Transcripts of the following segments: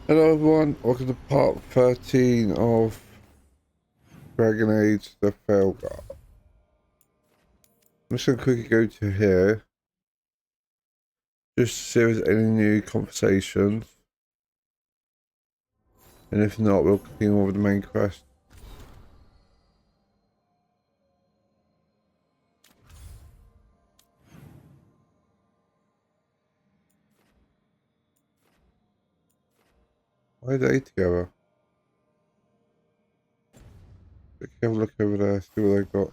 Hello everyone, welcome to part 13 of Dragon Age the Veilguard. I'm just going to quickly go to here, just to see if there's any new conversations, and if not, we'll continue on with the main quest. Why are they together? Quickly have a look over there, see what they've got.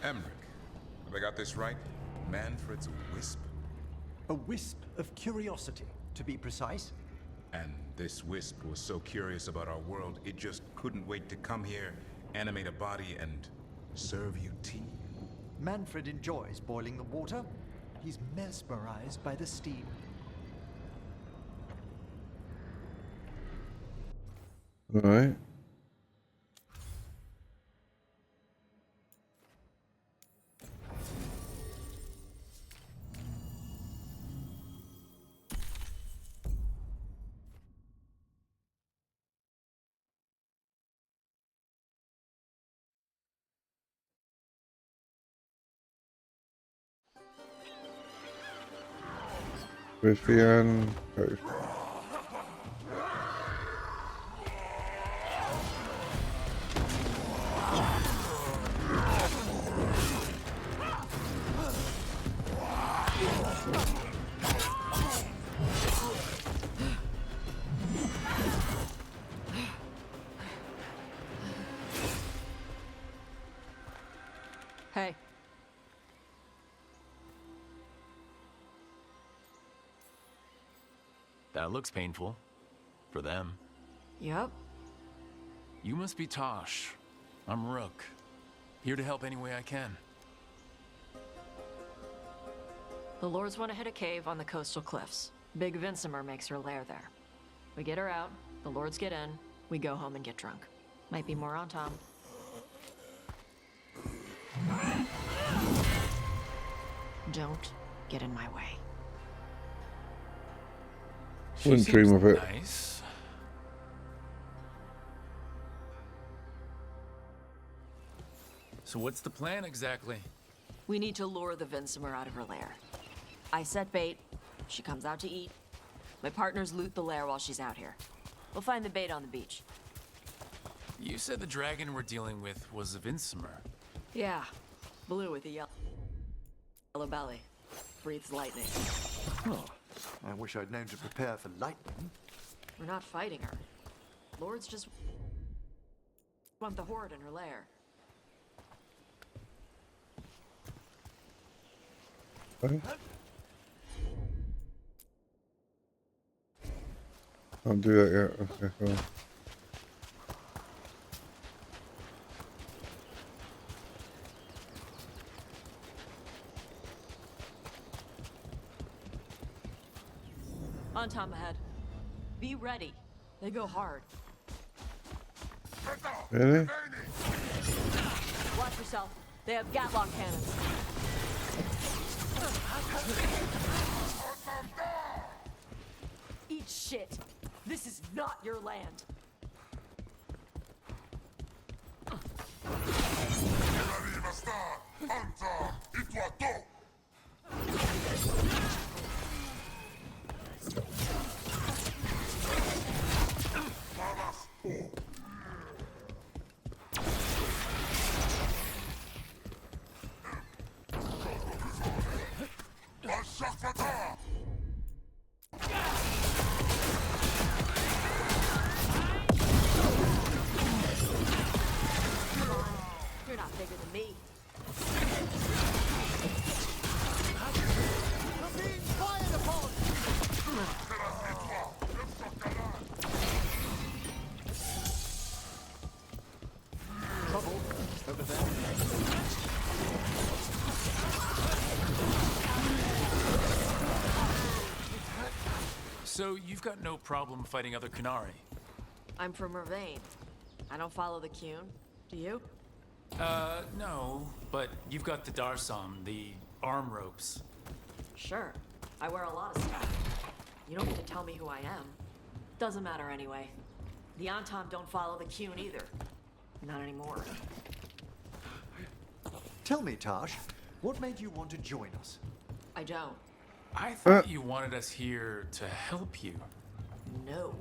Emmerich, have I got this right? Manfred's a wisp? A wisp of curiosity, to be precise. And this wisp was so curious about our world, it just couldn't wait to come here, animate a body, and serve you tea. Manfred enjoys boiling the water. He's mesmerized by the steam. Alright. Vivian. Hey. That looks painful. For them. Yup. You must be Tosh. I'm Rook. Here to help any way I can. The Lords want to hit a cave on the coastal cliffs. Big Vincimer makes her lair there. We get her out, the Lords get in, we go home and get drunk. Might be more on Tom. Don't get in my way. Wouldn't dream of it. Nice. So what's the plan exactly? We need to lure the Vincimer out of her lair. I set bait, she comes out to eat. My partners loot the lair while she's out here. We'll find the bait on the beach. You said the dragon we're dealing with was a Vincimer. Yeah, blue with a yellow belly. Breathes lightning. Oh, I wish I'd known to prepare for lightning. We're not fighting her. Lords just want the horde in her lair. Okay. Can't do that yet. Okay, cool. On Tom ahead. Be ready. They go hard. Really? Watch yourself. They have Gatlock cannons. Eat shit. This is not your land. You're not bigger than me. You're being fired upon! Trouble over there. So you've got no problem fighting other Qunari? I'm from Mervain. I don't follow the Qun. Do you? No, but you've got the Darsam, the arm ropes. Sure. I wear a lot of stuff. You don't need to tell me who I am. Doesn't matter anyway. The Anton don't follow the Qun either. Not anymore. Tell me, Tosh, what made you want to join us? I don't. I thought you wanted us here to help you. No.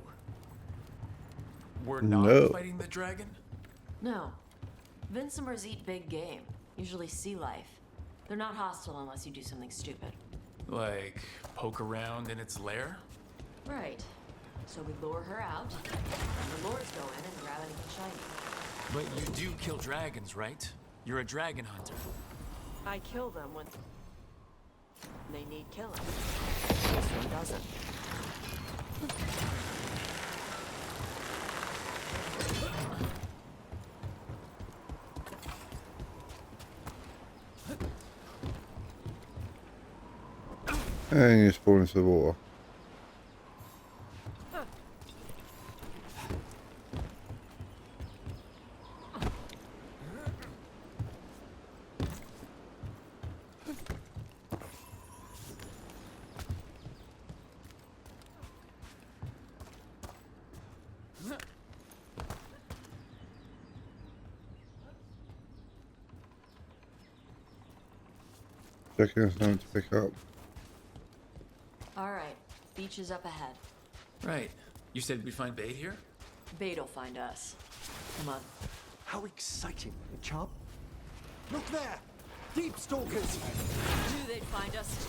We're not No. fighting the dragon? No. Vincimers eat big game. Usually sea life. They're not hostile unless you do something stupid. Like, poke around in its lair? Right. So we lure her out, and the lords go in and grab anything shiny. But you do kill dragons, right? You're a dragon hunter. I kill them when they need killing. This one doesn't. And you spawn into the water. Checking there's something to pick up. Alright, beach is up ahead. Right. You said we'd find bait here? Bait'll find us. Come on. How exciting, Chub. Look there! Deep stalkers! Knew they'd find us.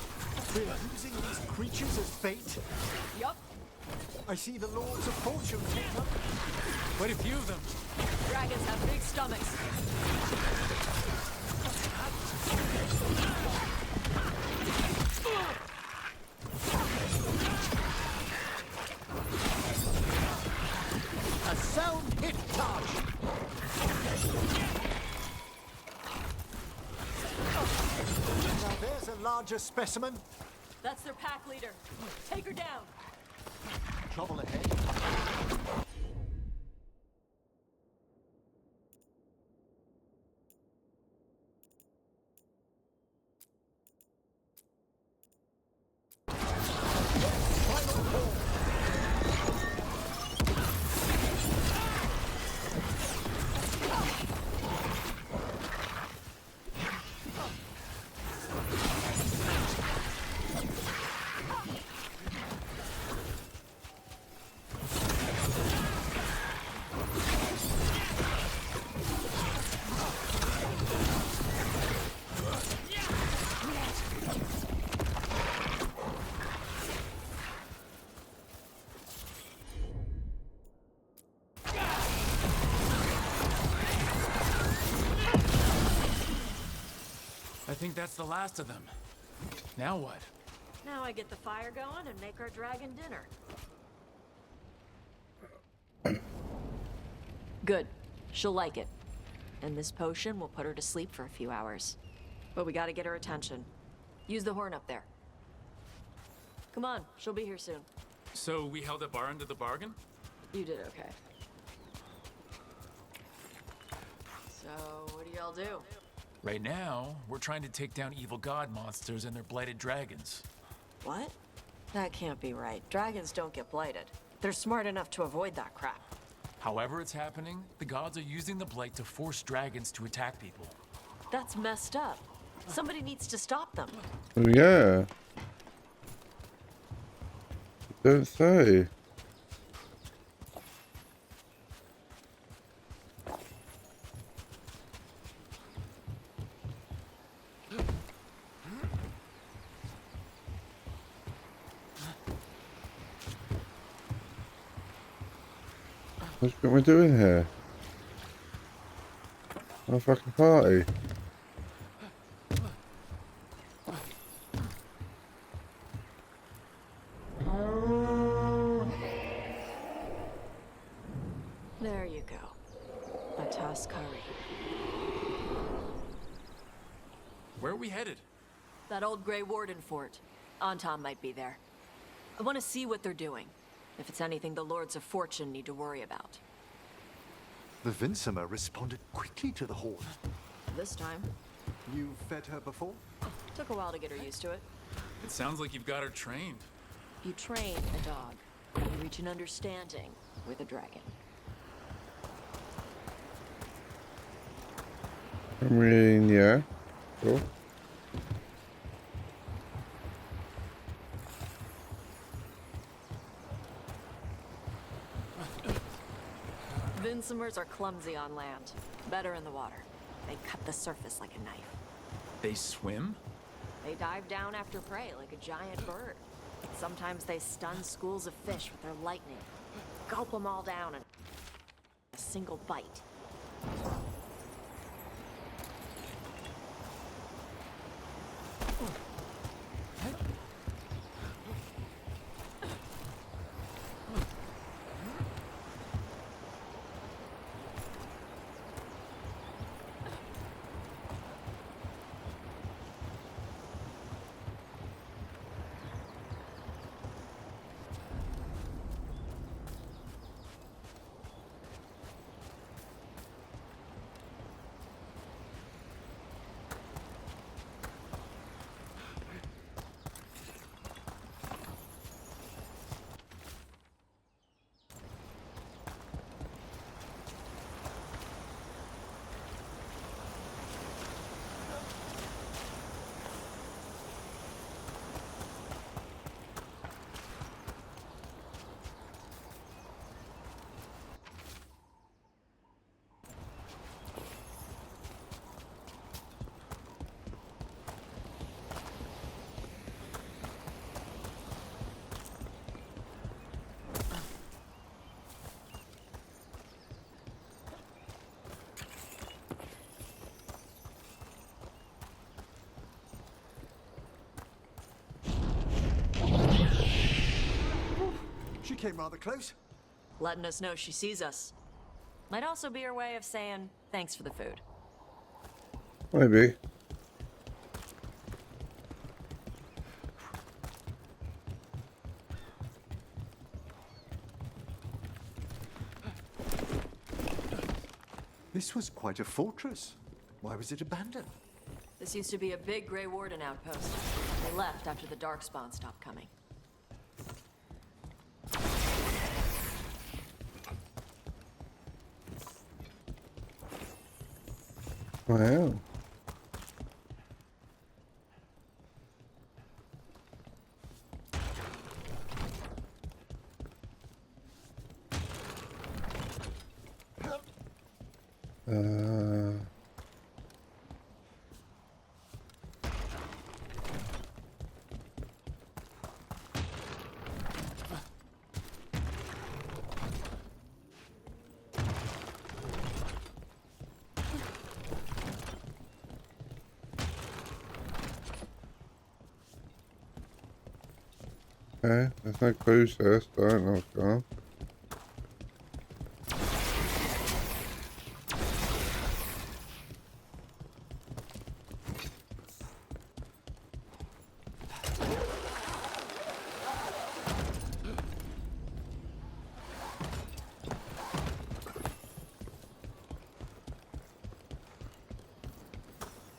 We're using these creatures as bait. Yup. I see the Lords of Fortune. Quite a few of them. Dragons have big stomachs. A sound hit, Tosh! Now there's a larger specimen. That's their pack leader. Take her down. Trouble ahead. I think that's the last of them. Now what? Now I get the fire going and make our dragon dinner. Good. She'll like it. And this potion will put her to sleep for a few hours. But we gotta get her attention. Use the horn up there. Come on, she'll be here soon. So we held up our end of the bargain? You did okay. So, what do y'all do? Right now, we're trying to take down evil god monsters and their blighted dragons. What? That can't be right. Dragons don't get blighted. They're smart enough to avoid that crap. However it's happening, the gods are using the blight to force dragons to attack people. That's messed up. Somebody needs to stop them. Oh yeah. Don't say. What we doing here? A fucking party. There you go. A toss curry. Where are we headed? That old Grey Warden fort. Anton might be there. I want to see what they're doing. If it's anything the Lords of Fortune need to worry about. The Vincimer responded quickly to the horn. This time, You fed her before? took a while to get her used to it. It sounds like you've got her trained. You train a dog, you reach an understanding with a dragon. I mean, yeah. Cool. Vincimers are clumsy on land, better in the water. They cut the surface like a knife. They swim? They dive down after prey like a giant bird. Sometimes they stun schools of fish with their lightning. Gulp them all down in a single bite. She came rather close. Letting us know she sees us. Might also be her way of saying thanks for the food. Maybe. This was quite a fortress. Why was it abandoned? This used to be a big Grey Warden outpost. They left after the Darkspawn stopped coming. Wow. Okay, there's no clues there, so I don't know what's going on.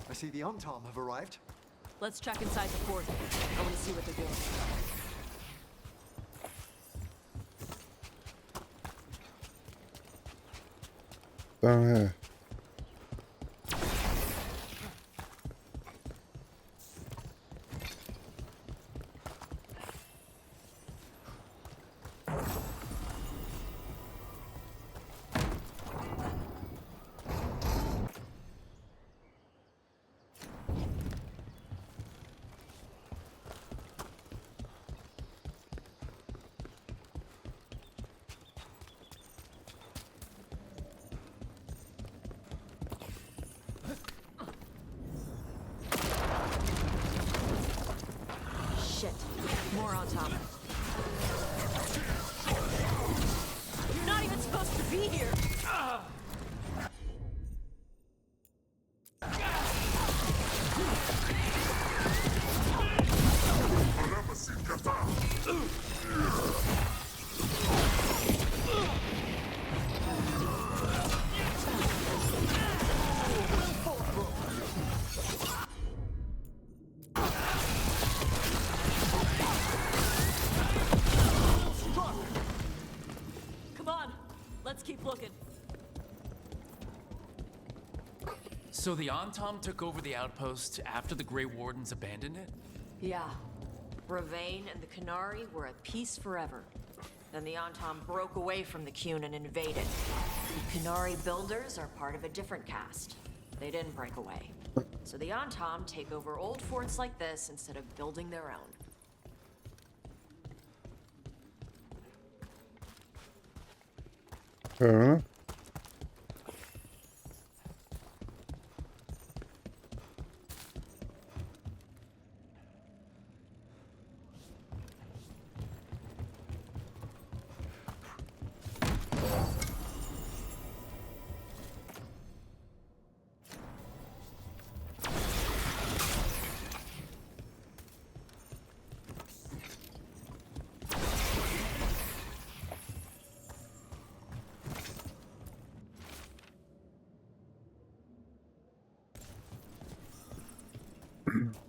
I see the Ontarm have arrived. Let's check inside the fort. I want to see what they're doing. Down here. Let's keep looking. So the Antom took over the outpost after the Grey Wardens abandoned it? Yeah. Ravane and the Canary were at peace forever. Then the Antom broke away from the Qun and invaded. The Canary builders are part of a different caste. They didn't break away. So the Antom take over old forts like this instead of building their own. Fair enough.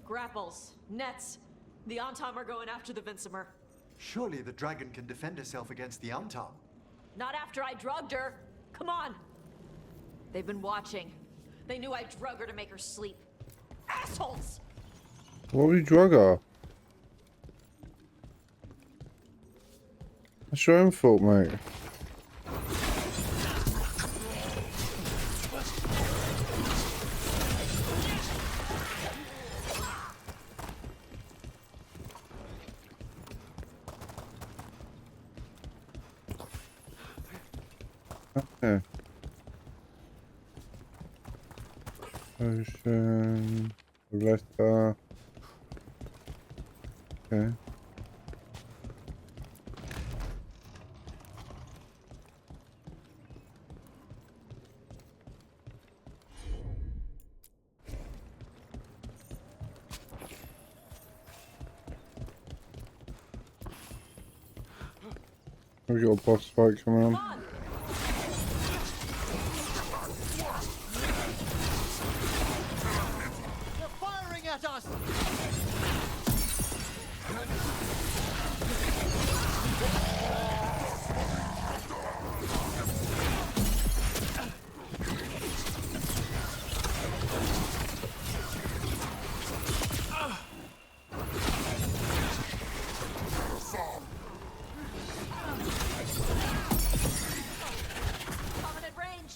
Grapples, nets. The Antom are going after the Vincimer. Surely the dragon can defend herself against the Antom. Not after I drugged her. Come on. They've been watching. They knew I drug her to make her sleep. Assholes! What would you drug her? That's your own fault, mate. Okay. Ocean, letter. Okay. We got a boss fight coming on. Come on! They're firing at us! Coming at range.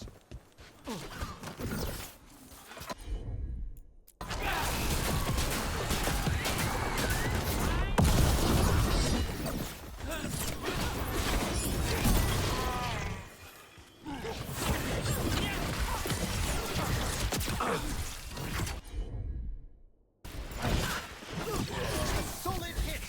Solid hit!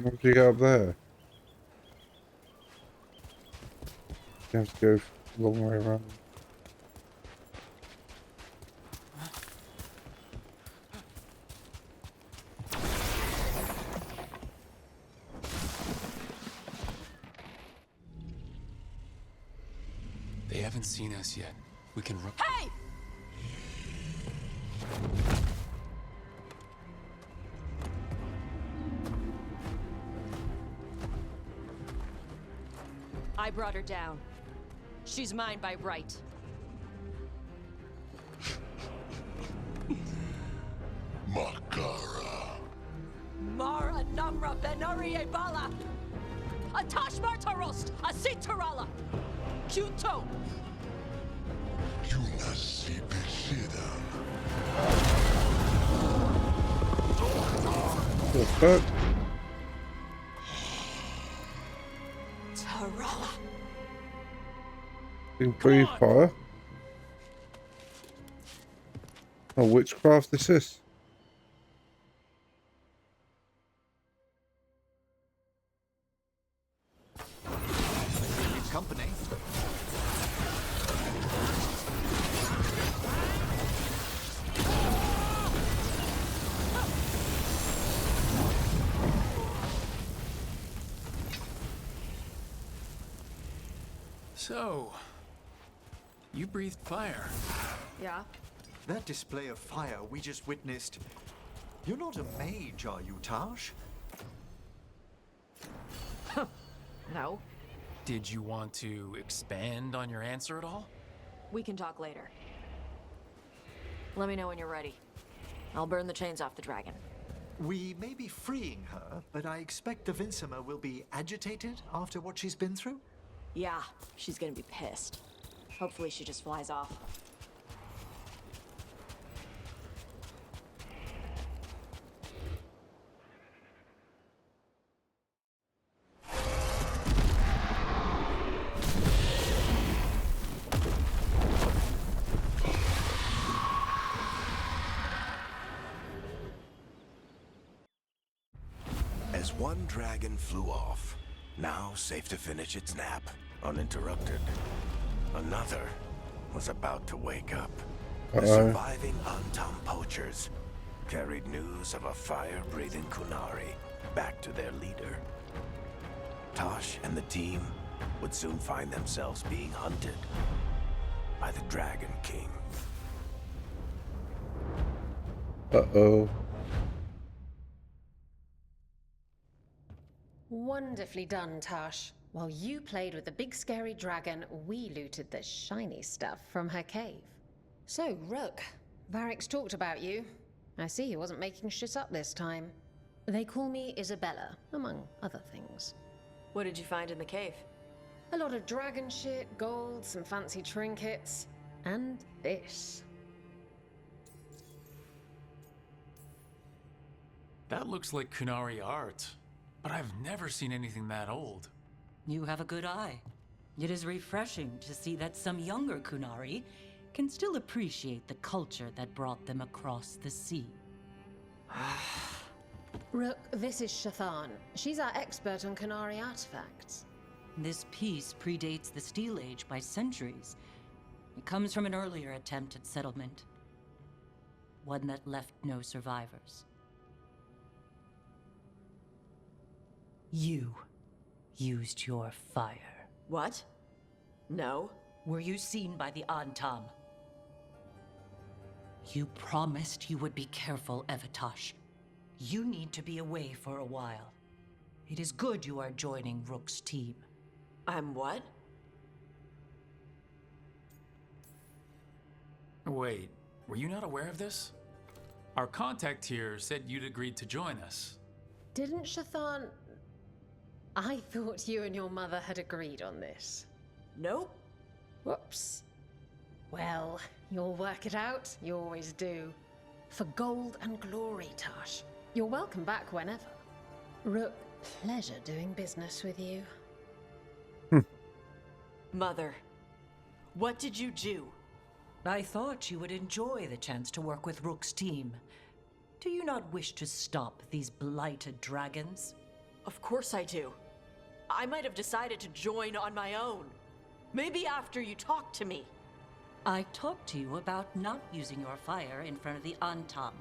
What do you got up there? You have to go a long way around. They haven't seen us yet. We can run. Hey! I brought her down. She's mine by right. Makara. Mara Namra Benari Bala! Atash Martarost! Asitarala! Kyuto! Yunasi Beshida. The fuck? Tarala! You can breathe fire. Oh, witchcraft is this? Keep company. So, You breathed fire. Yeah? That display of fire we just witnessed. You're not a mage, are you, Tash? No. Did you want to expand on your answer at all? We can talk later. Let me know when you're ready. I'll burn the chains off the dragon. We may be freeing her, but I expect the Vincima will be agitated after what she's been through. Yeah, she's gonna be pissed. Hopefully she just flies off. As one dragon flew off, now safe to finish its nap, uninterrupted, another was about to wake up. The surviving Antam poachers carried news of a fire-breathing Kunari back to their leader. Tosh and the team would soon find themselves being hunted by the Dragon King. Uh-oh. Wonderfully done, Tash. While you played with the big scary dragon, we looted the shiny stuff from her cave. So, Rook, Varric's talked about you. I see he wasn't making shit up this time. They call me Isabella, among other things. What did you find in the cave? A lot of dragon shit, gold, some fancy trinkets, and this. That looks like Kunari art, but I've never seen anything that old. You have a good eye. It is refreshing to see that some younger Kunari can still appreciate the culture that brought them across the sea. Rook, this is Shathan. She's our expert on Kunari artifacts. This piece predates the Steel Age by centuries. It comes from an earlier attempt at settlement. One that left no survivors. You used your fire. What? No. Were you seen by the Antam? You promised you would be careful, Evatosh. You need to be away for a while. It is good you are joining Rook's team. I'm what? Wait, were you not aware of this? Our contact here said you'd agreed to join us. Didn't Shathan... I thought you and your mother had agreed on this. Nope. Whoops. Well, you'll work it out. You always do. For gold and glory, Tash. You're welcome back whenever. Rook, pleasure doing business with you. Mother, what did you do? I thought you would enjoy the chance to work with Rook's team. Do you not wish to stop these blighted dragons? Of course I do. I might have decided to join on my own. Maybe after you talked to me. I talked to you about not using your fire in front of the Antam.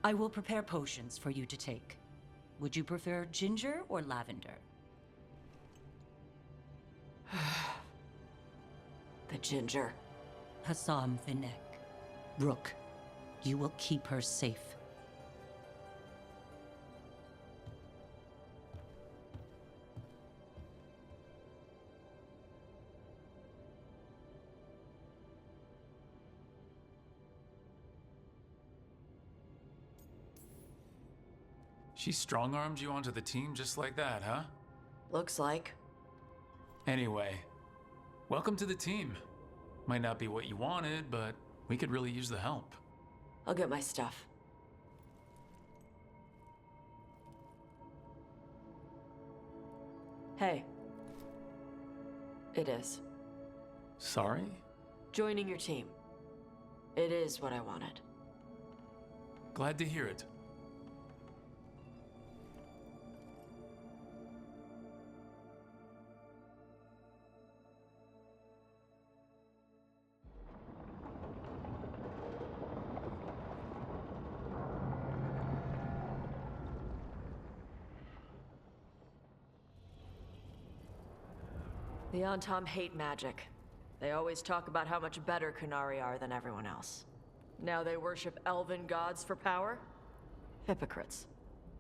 I will prepare potions for you to take. Would you prefer ginger or lavender? The ginger. Hassam Vinek. Rook, you will keep her safe. She strong-armed you onto the team just like that, huh? Looks like. Anyway, welcome to the team. Might not be what you wanted, but we could really use the help. I'll get my stuff. Hey. It is. Sorry? Joining your team. It is what I wanted. Glad to hear it. The Antom hate magic. They always talk about how much better Kunari are than everyone else. Now they worship elven gods for power? Hypocrites.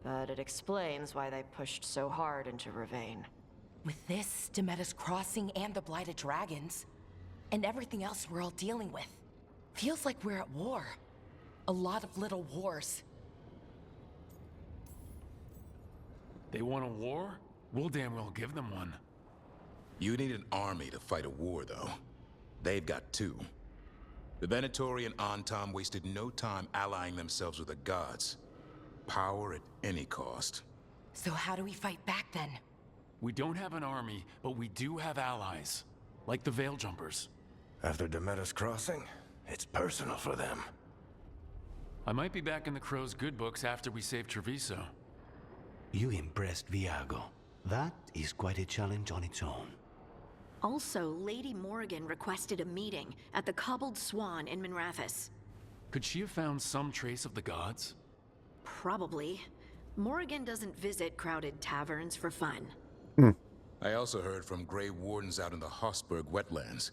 But it explains why they pushed so hard into Ravane. With this, Demeter's Crossing and the Blighted Dragons, and everything else we're all dealing with, feels like we're at war. A lot of little wars. They want a war? We'll damn well give them one. You need an army to fight a war, though. They've got two. The Venatori and Antom wasted no time allying themselves with the gods. Power at any cost. So how do we fight back then? We don't have an army, but we do have allies. Like the Veil Jumpers. After Demeter's Crossing, it's personal for them. I might be back in the Crow's good books after we save Treviso. You impressed Viago. That is quite a challenge on its own. Also, Lady Morrigan requested a meeting at the Cobbled Swan in Minrathous. Could she have found some trace of the gods? Probably. Morrigan doesn't visit crowded taverns for fun. I also heard from Grey Wardens out in the Hossberg wetlands,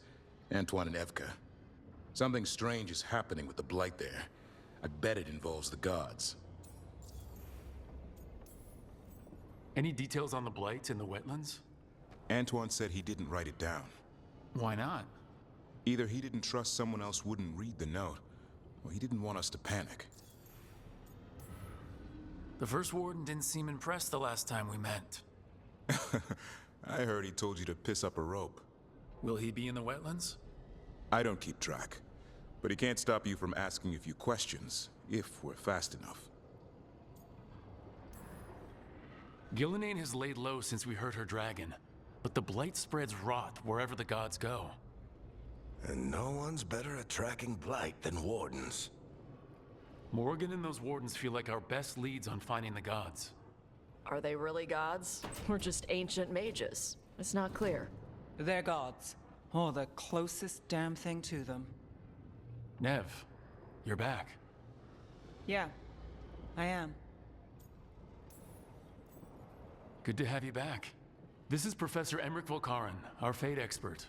Antoine and Evka. Something strange is happening with the Blight there. I bet it involves the gods. Any details on the Blight in the wetlands? Antoine said he didn't write it down. Why not? Either he didn't trust someone else wouldn't read the note, or he didn't want us to panic. The First Warden didn't seem impressed the last time we met. I heard he told you to piss up a rope. Will he be in the wetlands? I don't keep track, but he can't stop you from asking a few questions, if we're fast enough. Gillenane has laid low since we heard her dragon, but the Blight spreads rot wherever the gods go. And no one's better at tracking Blight than Wardens. Morrigan and those Wardens feel like our best leads on finding the gods. Are they really gods? Or just ancient mages? It's not clear. They're gods. Or the closest damn thing to them. Nev, you're back. Yeah, I am. Good to have you back. This is Professor Emmerich Volkaren, our fate expert,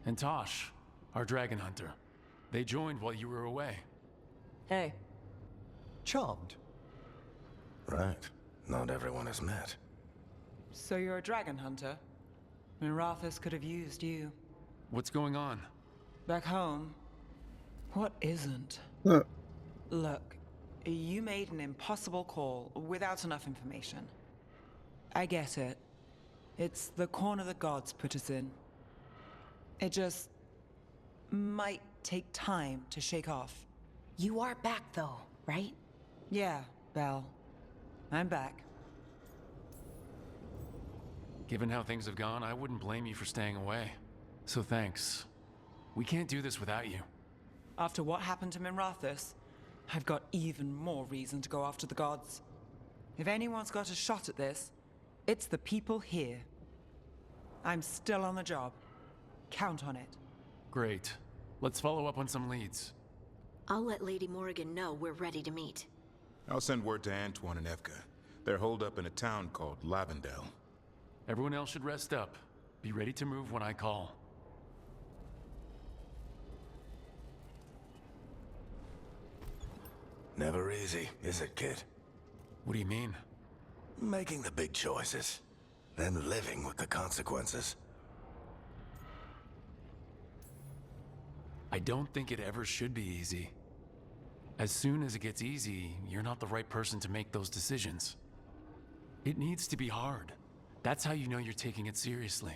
and Tosh, our dragon hunter. They joined while you were away. Hey. Charmed. Right. Not everyone has met. So you're a dragon hunter? Minrathous could have used you. What's going on? Back home, what isn't? Look, you made an impossible call without enough information. I get it. It's the corner the gods put us in. It just might take time to shake off. You are back though, right? Yeah, Belle. I'm back. Given how things have gone, I wouldn't blame you for staying away. So thanks. We can't do this without you. After what happened to Minrathous, I've got even more reason to go after the gods. If anyone's got a shot at this, it's the people here. I'm still on the job. Count on it. Great. Let's follow up on some leads. I'll let Lady Morrigan know we're ready to meet. I'll send word to Antoine and Evka. They're holed up in a town called Lavendel. Everyone else should rest up. Be ready to move when I call. Never easy, is it, kid? What do you mean? Making the big choices, then living with the consequences. I don't think it ever should be easy. As soon as it gets easy, you're not the right person to make those decisions. It needs to be hard. That's how you know you're taking it seriously.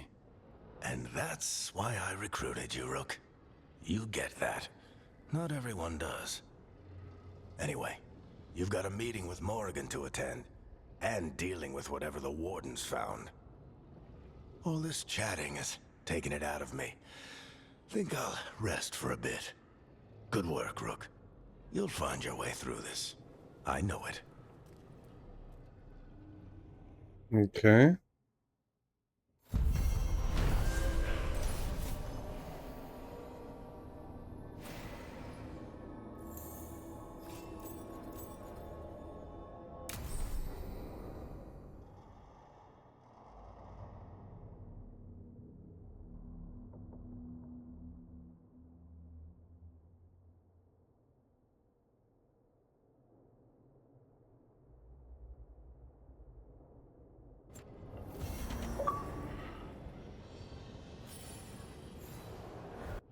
And that's why I recruited you, Rook. You get that. Not everyone does. Anyway, you've got a meeting with Morrigan to attend, and dealing with whatever the Wardens found. All this chatting is taking it out of me. Think I'll rest for a bit. Good work, Rook. You'll find your way through this. I know it. Okay.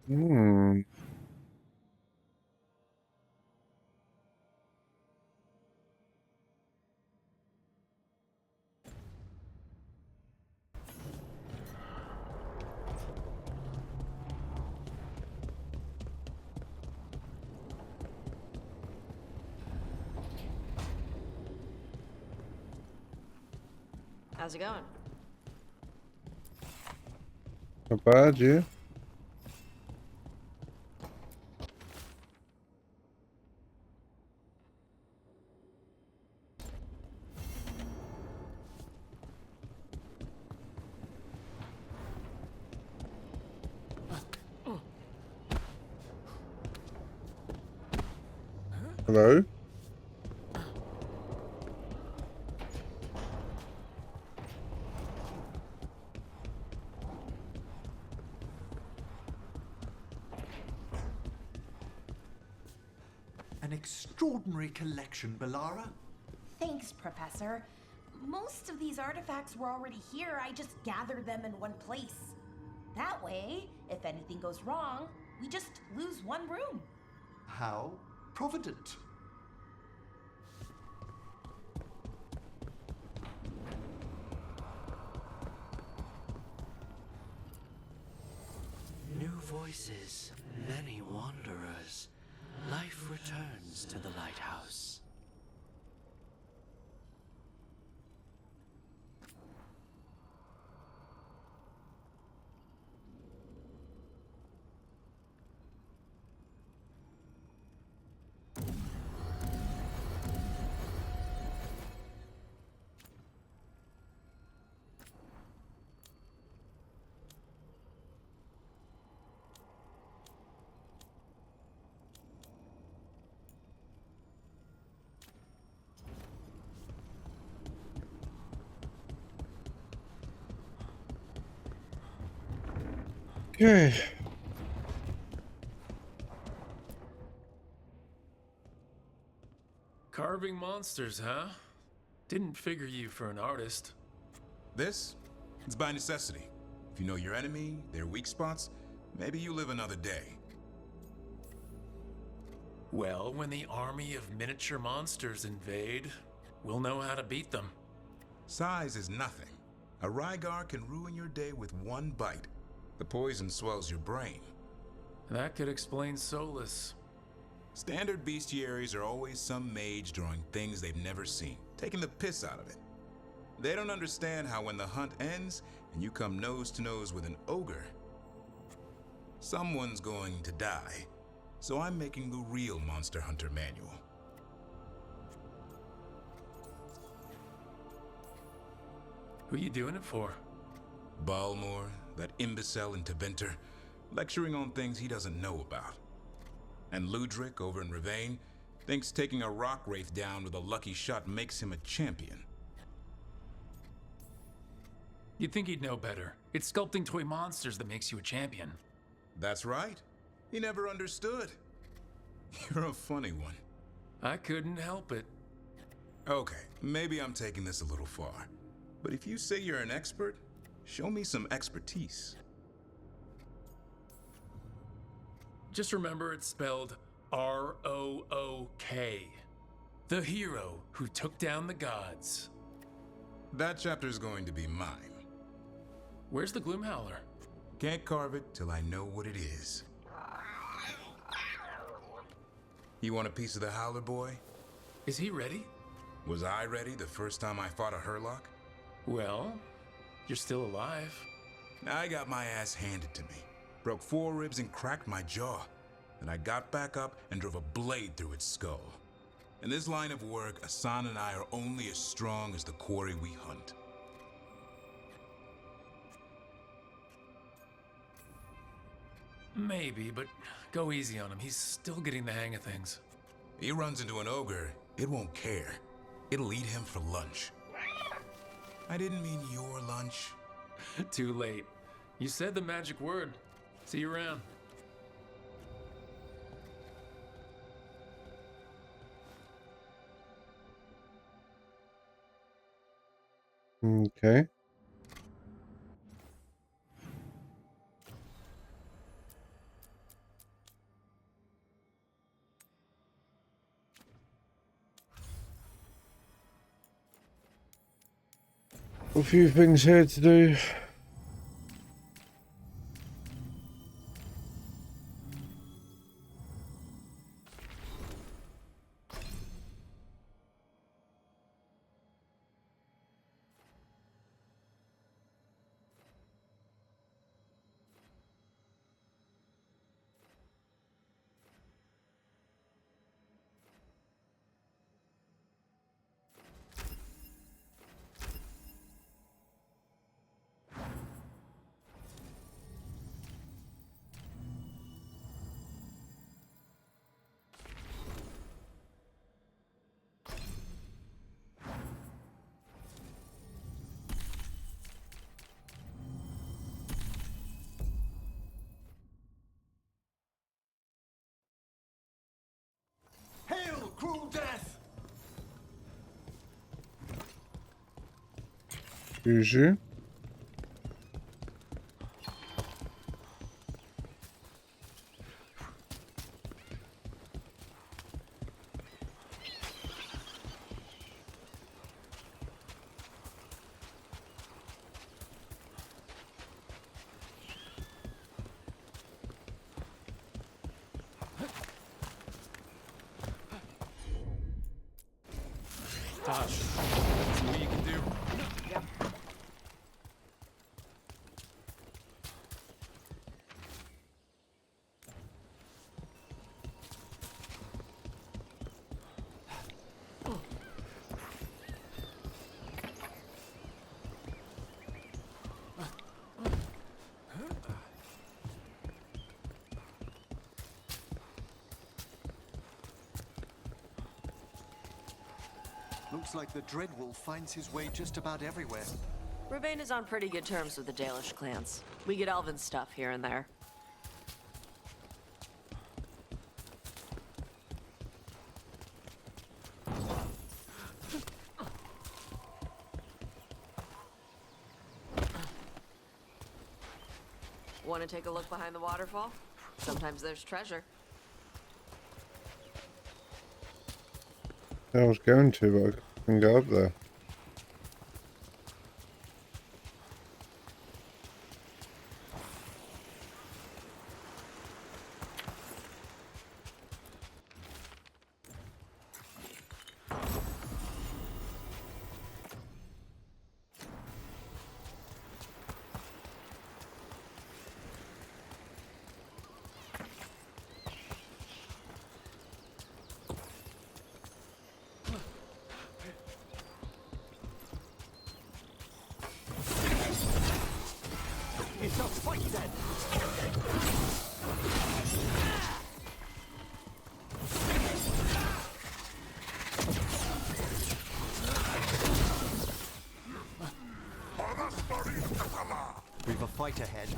Hmm. How's it going? Not bad, yeah. Hello? An extraordinary collection, Balara. Thanks, Professor. Most of these artifacts were already here. I just gathered them in one place. That way, if anything goes wrong, we just lose one room. How provident. New voices, many wanderers. Life returns to the lighthouse. Okay. Carving monsters, huh? Didn't figure you for an artist. This? It's by necessity. If you know your enemy, their weak spots, maybe you live another day. Well, when the army of miniature monsters invade, we'll know how to beat them. Size is nothing. A Rygar can ruin your day with one bite. The poison swells your brain. That could explain Solus. Standard bestiaries are always some mage drawing things they've never seen, taking the piss out of it. They don't understand how when the hunt ends and you come nose to nose with an ogre, someone's going to die. So I'm making the real Monster Hunter manual. Who you doing it for? Balmor, that imbecile in Teventer, lecturing on things he doesn't know about. And Ludric over in Ravane thinks taking a rock wraith down with a lucky shot makes him a champion. You'd think he'd know better. It's sculpting toy monsters that makes you a champion. That's right. He never understood. You're a funny one. I couldn't help it. Okay, maybe I'm taking this a little far. But if you say you're an expert, show me some expertise. Just remember it's spelled R-O-O-K. The hero who took down the gods. That chapter's going to be mine. Where's the Gloomhowler? Can't carve it till I know what it is. You want a piece of the Howler boy? Is he ready? Was I ready the first time I fought a Hurlock? Well, you're still alive. I got my ass handed to me. Broke 4 ribs and cracked my jaw. Then I got back up and drove a blade through its skull. In this line of work, Asan and I are only as strong as the quarry we hunt. Maybe, but go easy on him. He's still getting the hang of things. He runs into an ogre, it won't care. It'll eat him for lunch. I didn't mean your lunch. Too late. You said the magic word. See you around. Okay. A few things here to do. Hail, cruel death! Usually. Tosh, see what you can do. Yep. Looks like the Dreadwolf finds his way just about everywhere. Ravane is on pretty good terms with the Dalish clans. We get elven stuff here and there. Want to take a look behind the waterfall? Sometimes there's treasure. I was going to, but I couldn't go up there. It's a fight then! We've a fight ahead.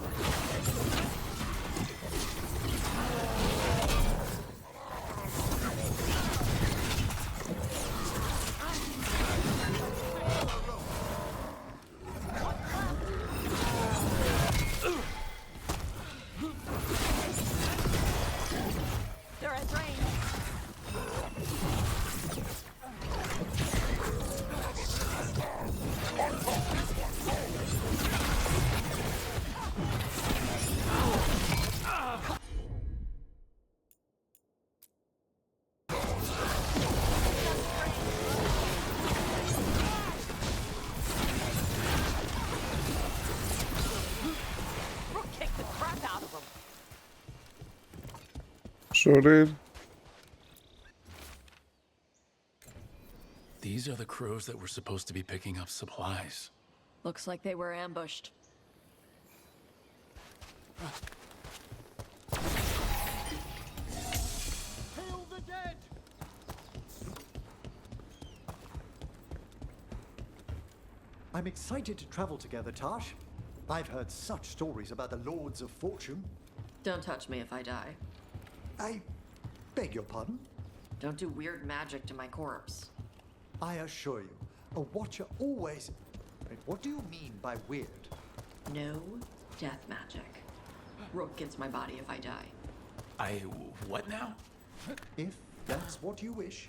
They're at range. Rook kicked the crap out of them. Sure did. These are the crows that were supposed to be picking up supplies. Looks like they were ambushed. Hail the dead! I'm excited to travel together, Tash. I've heard such stories about the Lords of Fortune. Don't touch me if I die. I beg your pardon? Don't do weird magic to my corpse. I assure you, a watcher always... Wait, what do you mean by weird? No death magic. Rook gets my body if I die. What now? If that's what you wish.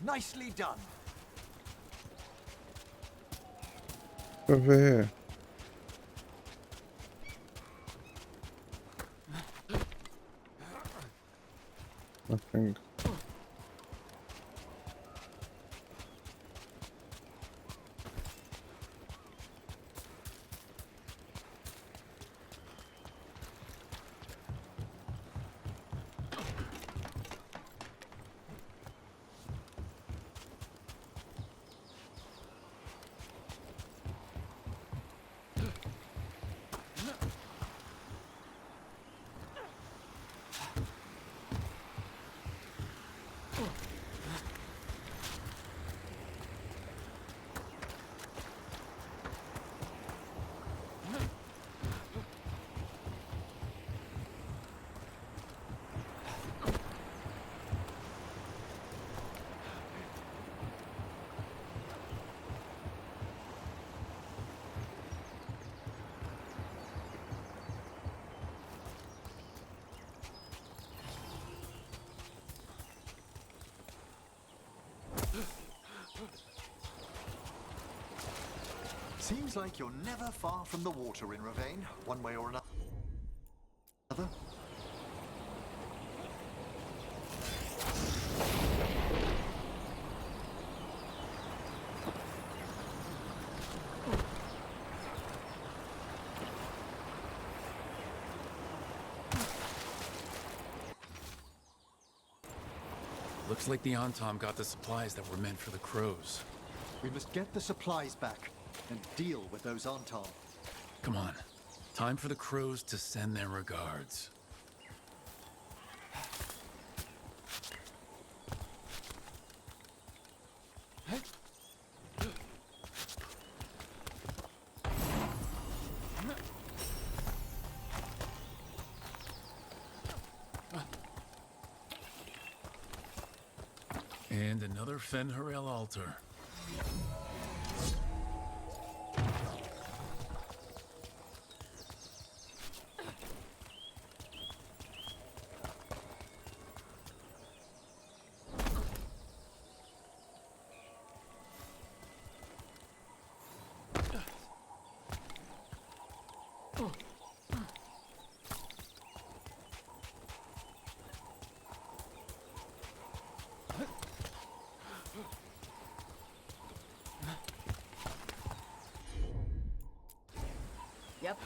Nicely done. Over here. I think. Seems like you're never far from the water in Ravane, one way or another. Looks like the Antom got the supplies that were meant for the crows. We must get the supplies back and deal with those Antom. Come on. Time for the crows to send their regards. And another Fen'Harel altar. Yep.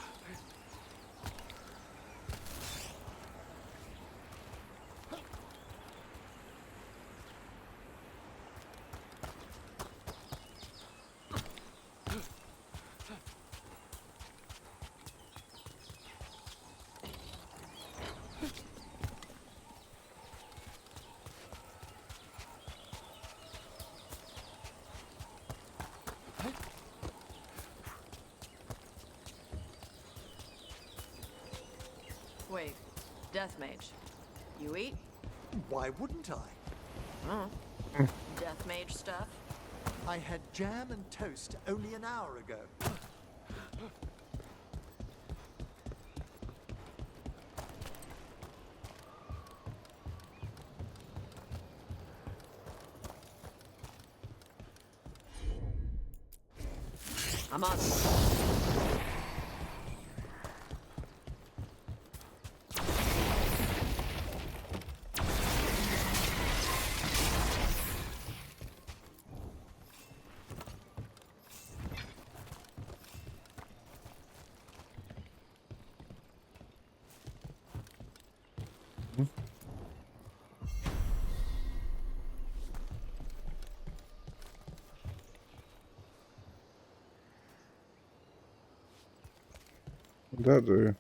Wait, Death Mage. You eat? Why wouldn't I? Oh. Death Mage stuff? I had jam and toast only an hour ago. I'm on. What'd that do?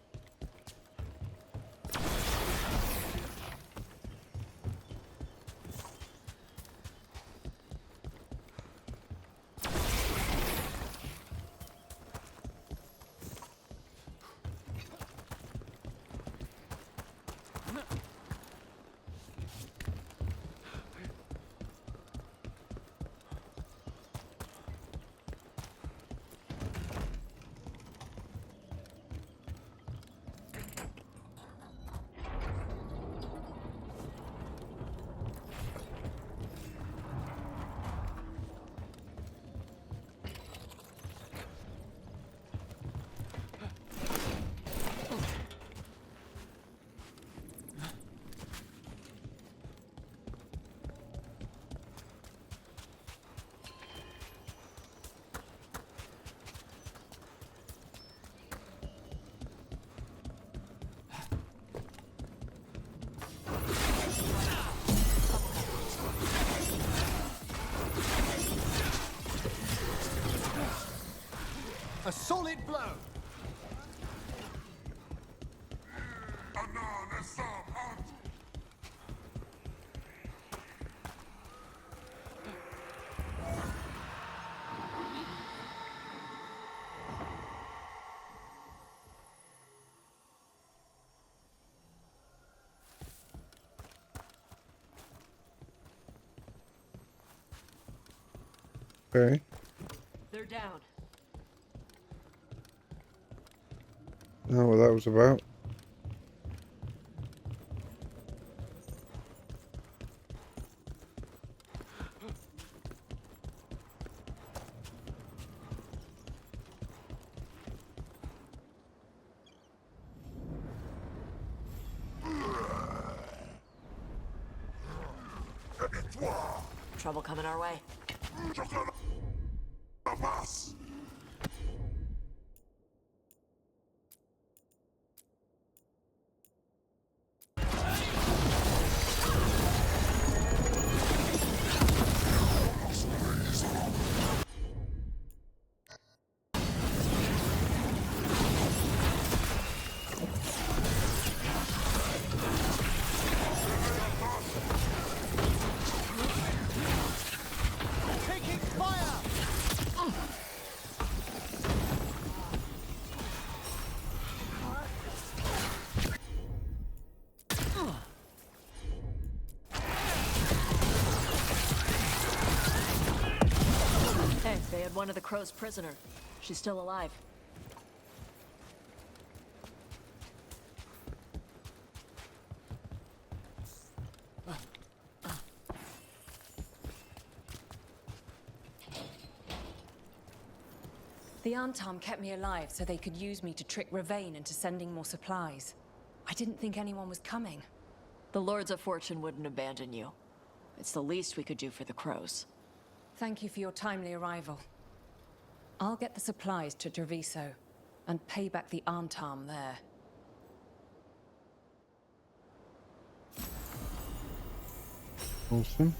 A solid blow. Okay. They're down. Know what that was about. Trouble coming our way. Taking fire! Hey, they had one of the crows prisoner. She's still alive. The Antam kept me alive so they could use me to trick Ravane into sending more supplies. I didn't think anyone was coming. The Lords of Fortune wouldn't abandon you. It's the least we could do for the crows. Thank you for your timely arrival. I'll get the supplies to Treviso and pay back the Antam there. Awesome.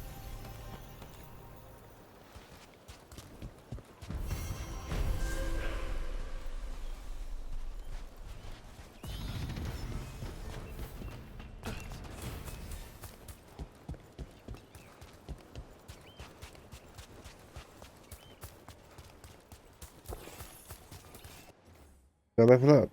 Did I level up?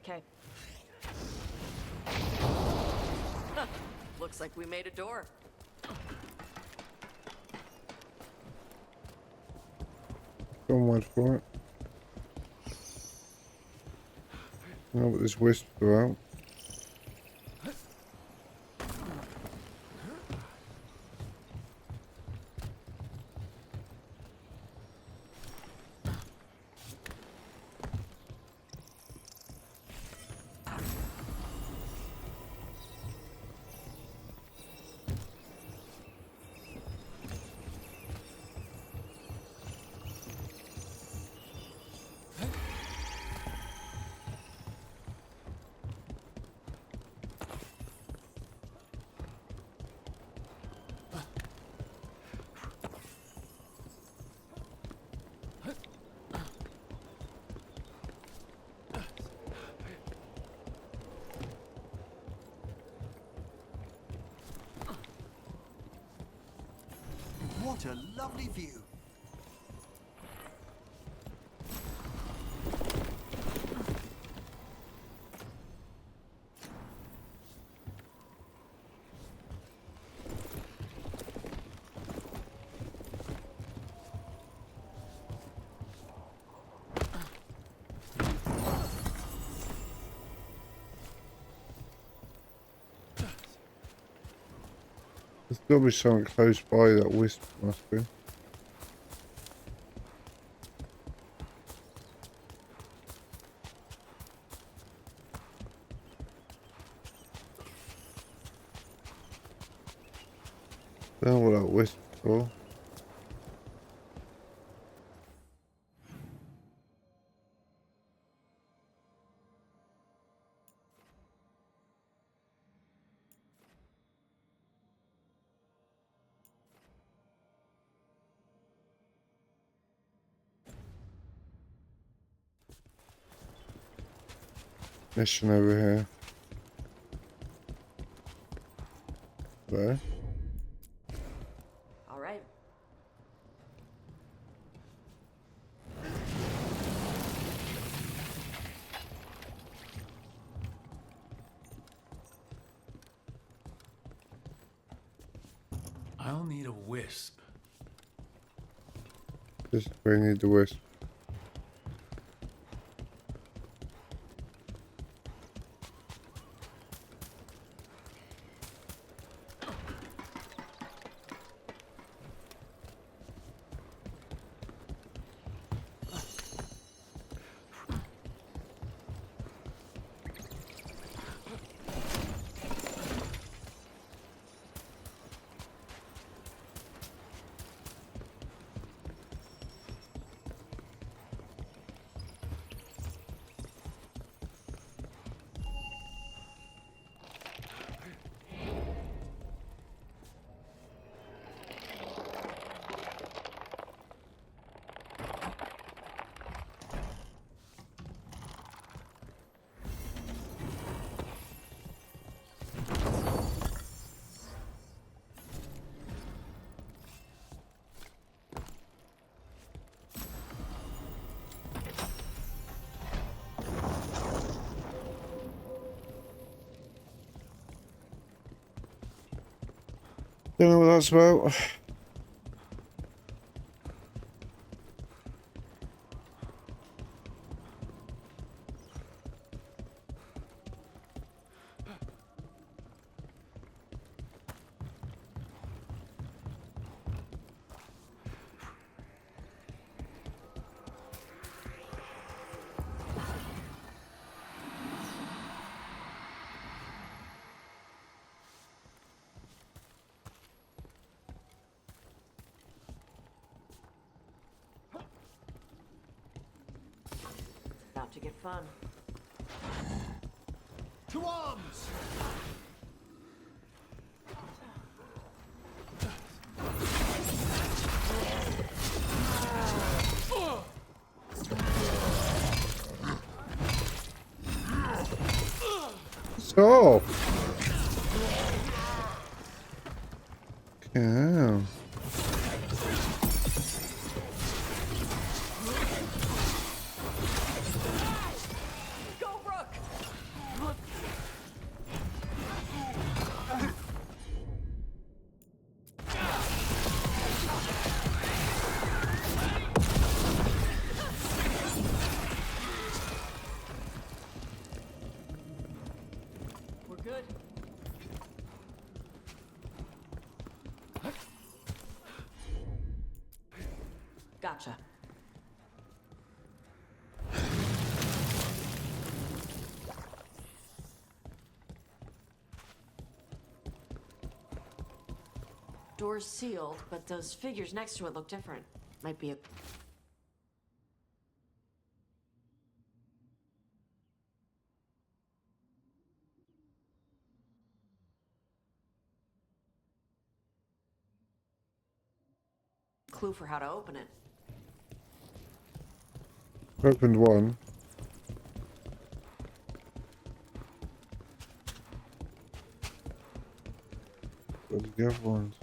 Okay. Huh. Looks like we made a door. Don't wait for it. I know what this wisp about. What a lovely view. There's got to be something close by that wisp must be. Don't know what that wisp is for. Mission over here. There. All right. I'll need a wisp. This is where you need the wisp. Don't know what that's about. About to get fun. To arms! Stop! Yeah. Gotcha. Door's sealed, but those figures next to it look different. Might be a... clue for how to open it. Opened one. Where's the other ones?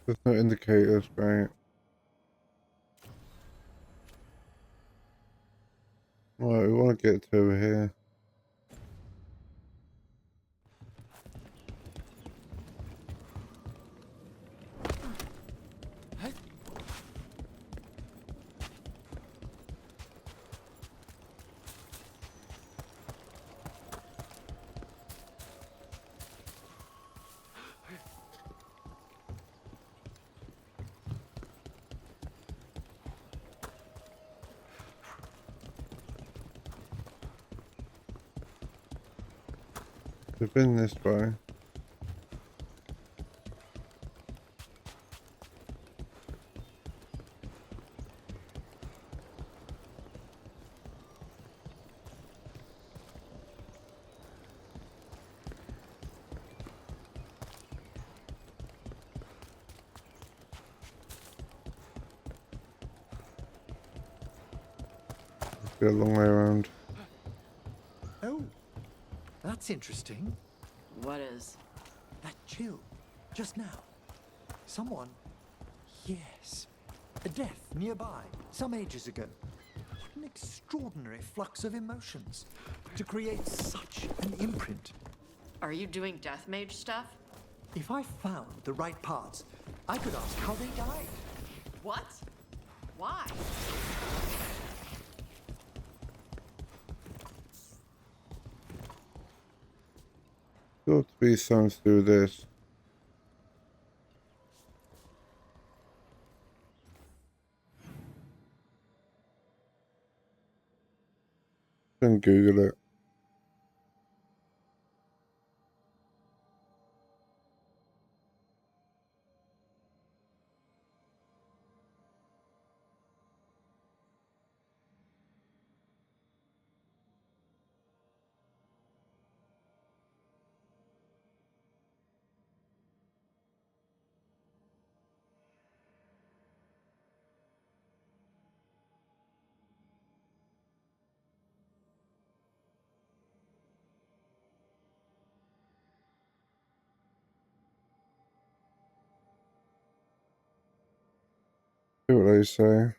There's no indicators, right? Right, we want to get to over here. We've been this way. Must be a long way around. Oh, that's interesting. What is? That chill, just now. Someone, yes, a death nearby, some ages ago. What an extraordinary flux of emotions to create such an imprint. Are you doing death mage stuff? If I found the right parts, I could ask how they died. What? Why? Got to be something to do with this. Then Google it. See what they say.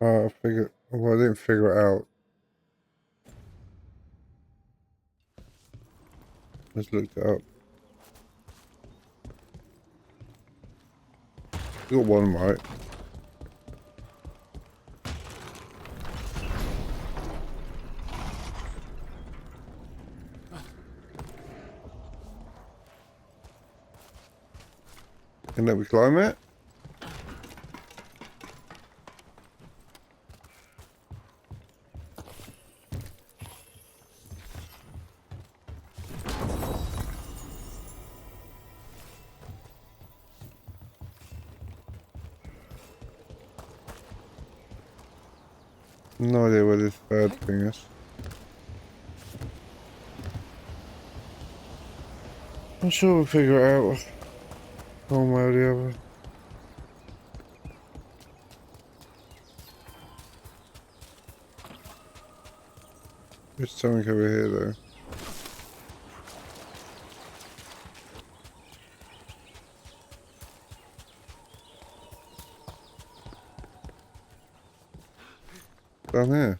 I figured. Well, I didn't figure it out. Just looked it up. You got one right. Can let me climb it? No idea where this third thing is. I'm sure we'll figure it out one way or the other. There's something over here though. Down here.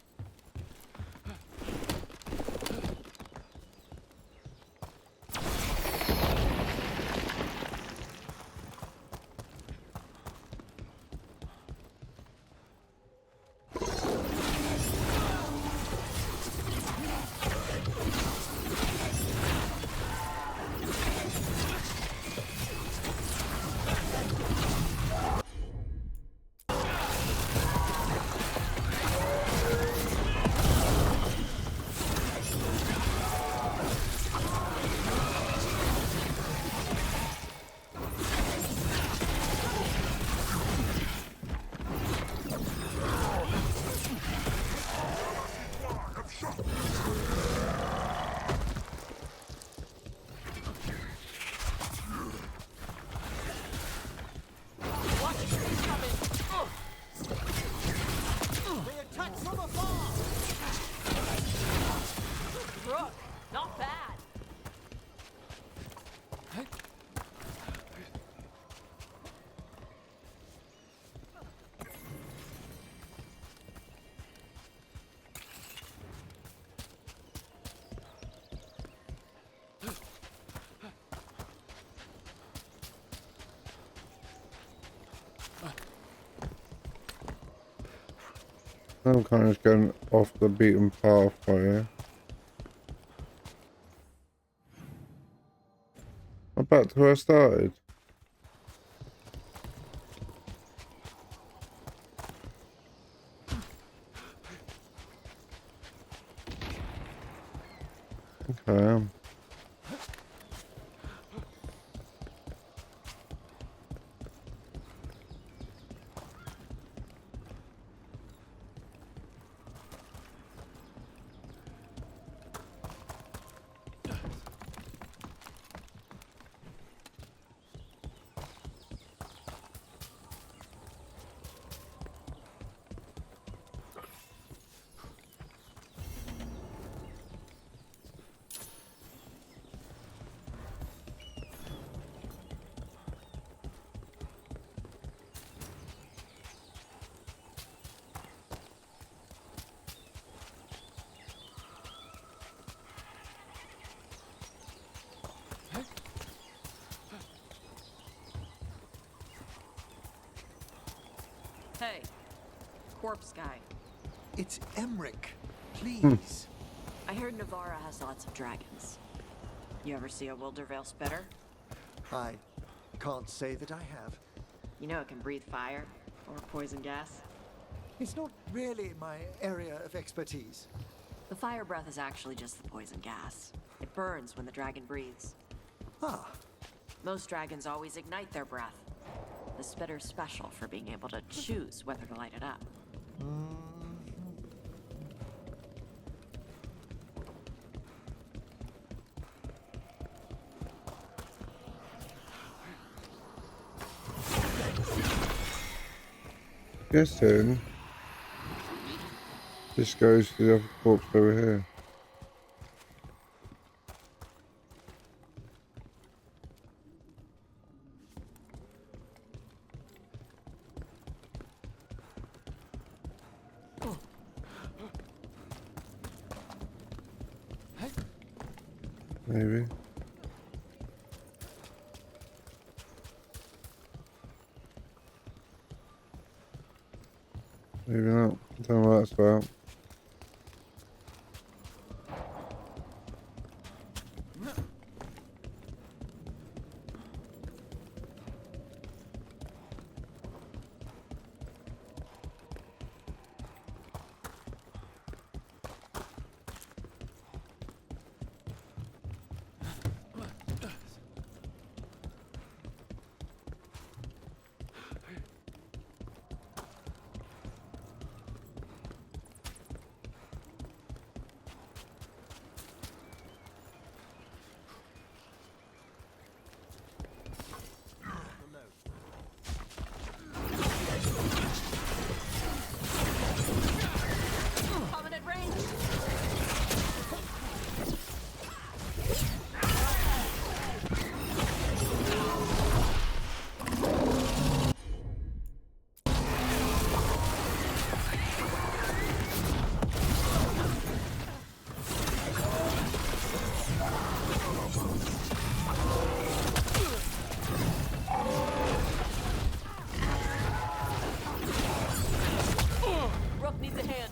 Not bad. I'm kind of going off the beaten path right here. I'm back to where I started. Okay. Hey, corpse guy. It's Emmerich. Please. I heard Navarra has lots of dragons. You ever see a Wildervale spitter? I can't say that I have. You know it can breathe fire or poison gas. It's not really my area of expertise. The fire breath is actually just the poison gas. It burns when the dragon breathes. Ah. Most dragons always ignite their breath. The spitter's special for being able to choose whether to light it up. Guess then this goes to the other corpse over here. Maybe. Don't know what that's about. Prominent range. Rook needs a hand.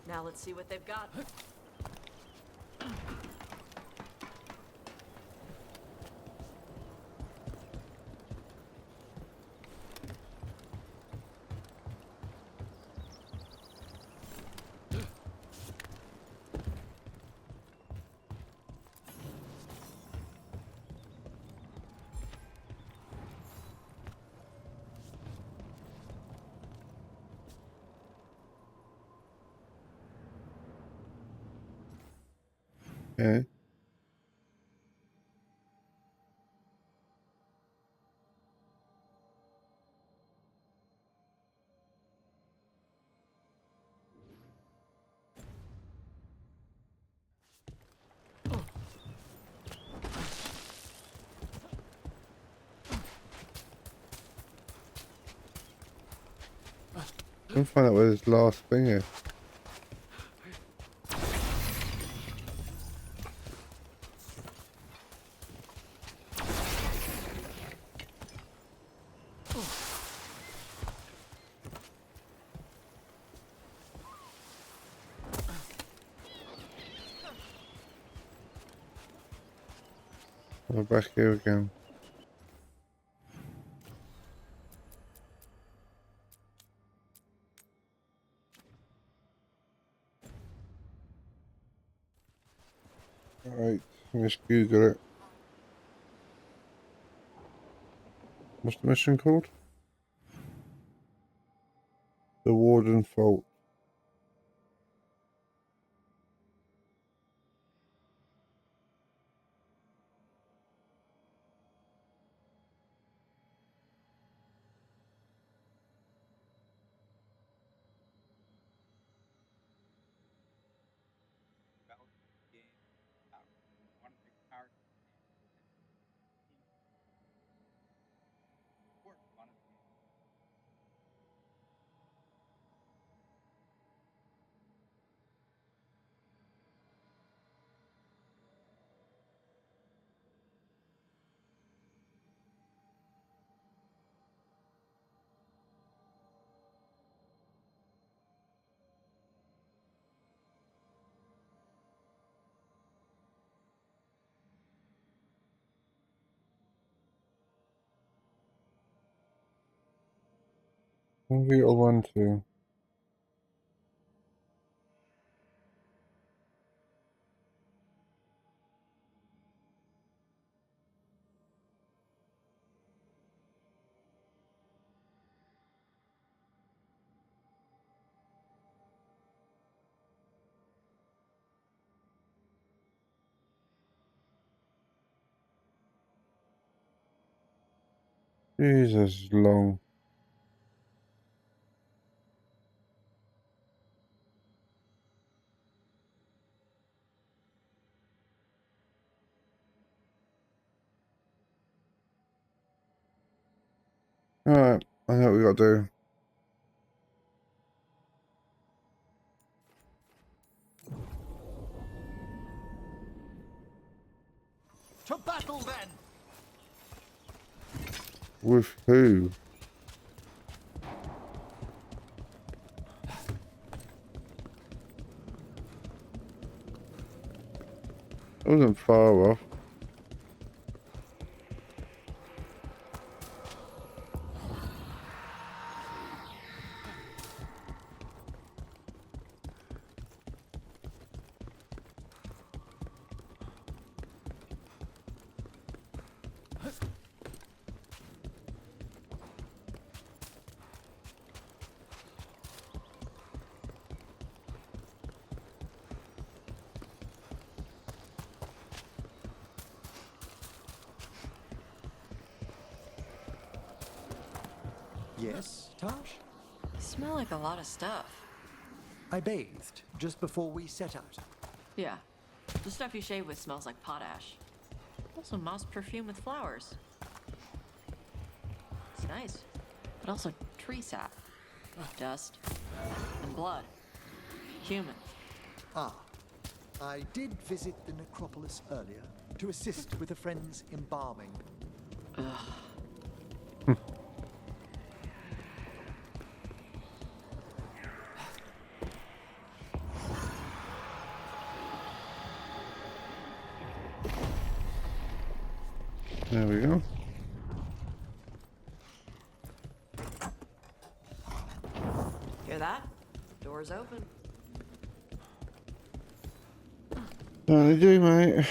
Now let's see what they've got. Okay. I'm trying to find out where this last thing is. We're back here again. Alright, let's Google it. What's the mission called? The Warden Fault. What have we got one to? Jesus, long. Alright, I know what we got to do. To battle then! With who? I wasn't far off. Yes, Tosh? You smell like a lot of stuff. I bathed just before we set out. Yeah. The stuff you shave with smells like potash. Also moss perfume with flowers. It's nice. But also tree sap. Dust. And blood. Human. Ah. I did visit the necropolis earlier to assist with a friend's embalming. Ugh. There we go. Hear that? Door's open. Trying to do, mate.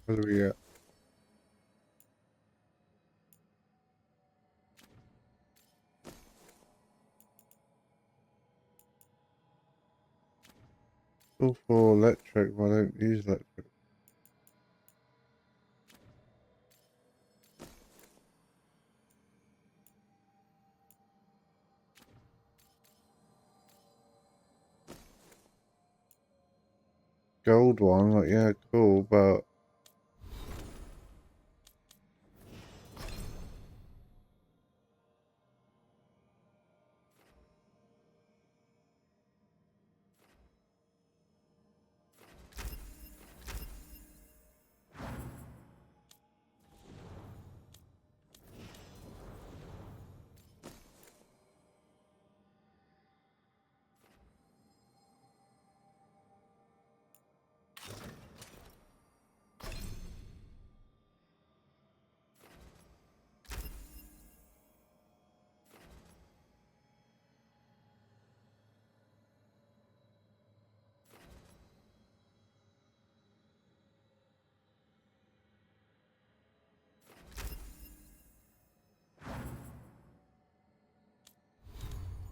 What do we get? All for electric, but I don't use electric. Gold one, like, yeah, cool, but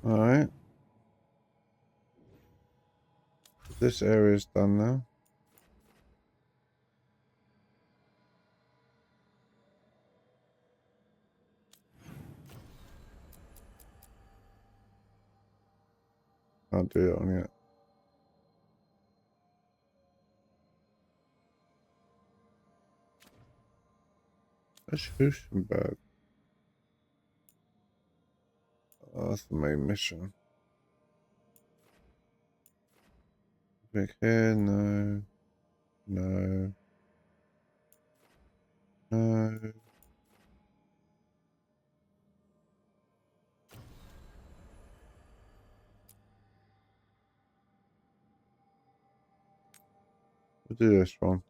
alright. This area's done now. Can't do it on yet. Where's Hustenberg? Oh, that's the main mission. Back here, no. No. No. We'll do this one.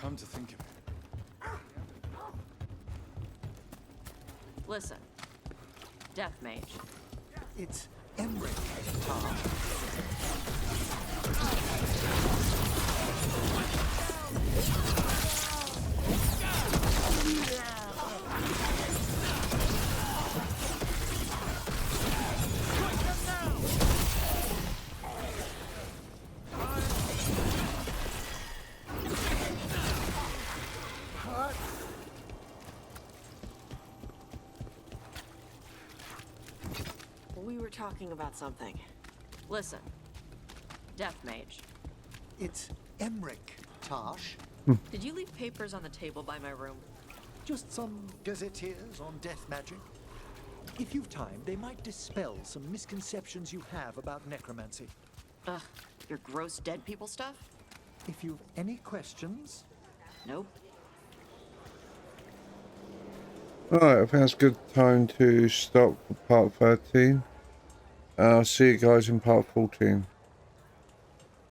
Come to think of it. Listen, Death Mage. It's Emmerich, Tom. We were talking about something. Listen, Death Mage. It's Emmerich, Tosh. Did you leave papers on the table by my room? Just some gazetteers on death magic. If you've time, they might dispel some misconceptions you have about necromancy. Ugh, your gross dead people stuff? If you've any questions... Nope. Alright, I think it's a good time to stop for part 13. I'll see you guys in part 14.